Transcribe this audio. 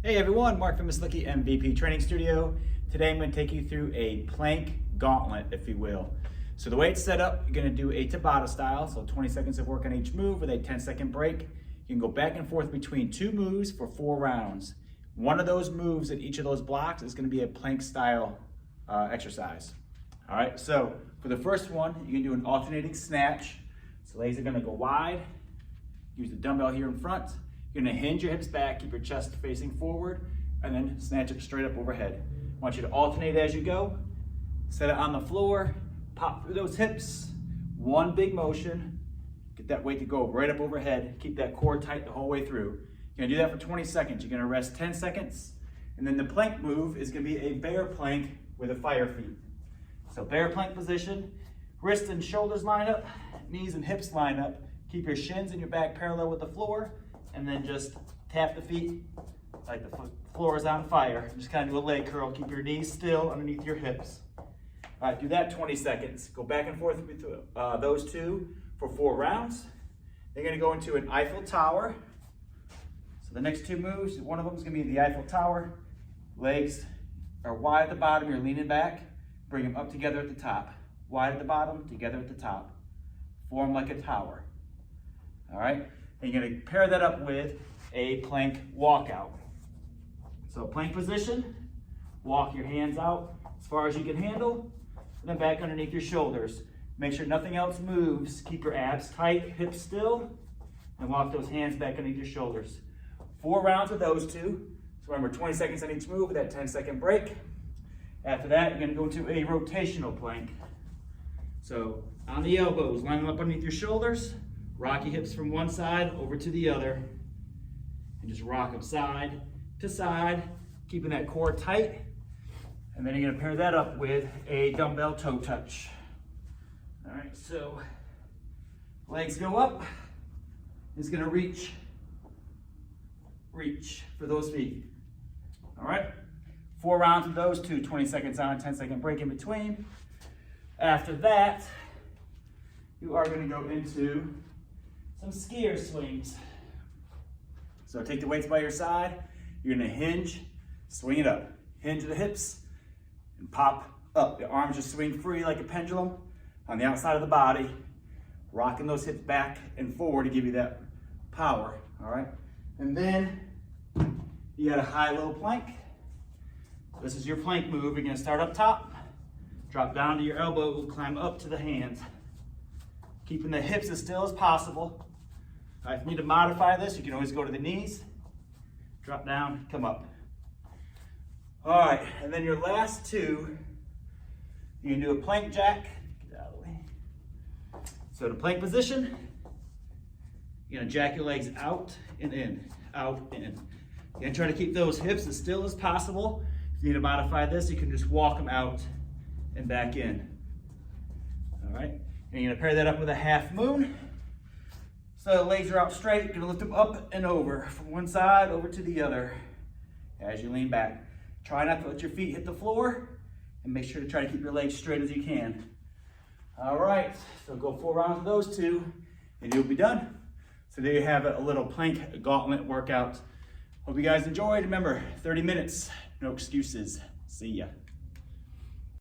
Hey everyone, Mark from Mislicky MVP Training Studio. Today I'm going to take you through a plank gauntlet, if you will. So the way it's set up, you're going to do a Tabata style, so 20 seconds of work on each move with a 10-second break. You can go back and forth between two moves for 4 rounds. One of those moves in each of those blocks is going to be a plank style exercise. All right, so for the first one, you can do an alternating snatch. So legs are going to go wide. Use the dumbbell here in front. You're gonna hinge your hips back, keep your chest facing forward, and then snatch it straight up overhead. I want you to alternate as you go. Set it on the floor, pop through those hips. One big motion. Get that weight to go right up overhead. Keep that core tight the whole way through. You're gonna do that for 20 seconds. You're gonna rest 10 seconds. And then the plank move is gonna be a bear plank with a fire feet. So bear plank position, wrists and shoulders line up, knees and hips line up. Keep your shins and your back parallel with the floor. And then just tap the feet like the floor is on fire. Just kind of do a leg curl. Keep your knees still underneath your hips. All right, do that 20 seconds. Go back and forth with those two for 4 rounds. They're gonna go into an Eiffel Tower. So the next 2 moves, one of them is gonna be the Eiffel Tower. Legs are wide at the bottom, you're leaning back. Bring them up together at the top. Wide at the bottom, together at the top. Form like a tower. All right? And you're going to pair that up with a plank walkout. So plank position, walk your hands out as far as you can handle, and then back underneath your shoulders. Make sure nothing else moves. Keep your abs tight, hips still, and walk those hands back underneath your shoulders. 4 rounds with those 2. So remember, 20 seconds on each move with that 10-second break. After that, you're going to go into a rotational plank. So on the elbows, line them up underneath your shoulders. Rock your hips from one side over to the other, and just rock them side to side, keeping that core tight. And then you're gonna pair that up with a dumbbell toe touch. All right, so legs go up. It's gonna reach for those feet. All right, 4 rounds of those 2, 20 seconds on, 10-second break in between. After that, you are gonna go into some skier swings. So take the weights by your side. You're gonna hinge, swing it up. Hinge the hips and pop up. The arms just swing free like a pendulum on the outside of the body. Rocking those hips back and forward to give you that power, all right? And then you got a high-low plank. This is your plank move. You're gonna start up top, drop down to your elbow, climb up to the hands. Keeping the hips as still as possible. If you need to modify this, you can always go to the knees, drop down, come up. All right, and then your last 2, you can do a plank jack. Get out of the way. So the plank position, you're gonna jack your legs out and in, out and in. You're gonna try to keep those hips as still as possible. If you need to modify this, you can just walk them out and back in. All right, and you're gonna pair that up with a half moon. So the legs are out straight, you're gonna lift them up and over from one side over to the other as you lean back. Try not to let your feet hit the floor and make sure to try to keep your legs straight as you can. All right, so go 4 rounds of those 2 and you'll be done. So there you have it, a little plank gauntlet workout. Hope you guys enjoyed. Remember, 30 minutes, no excuses. See ya.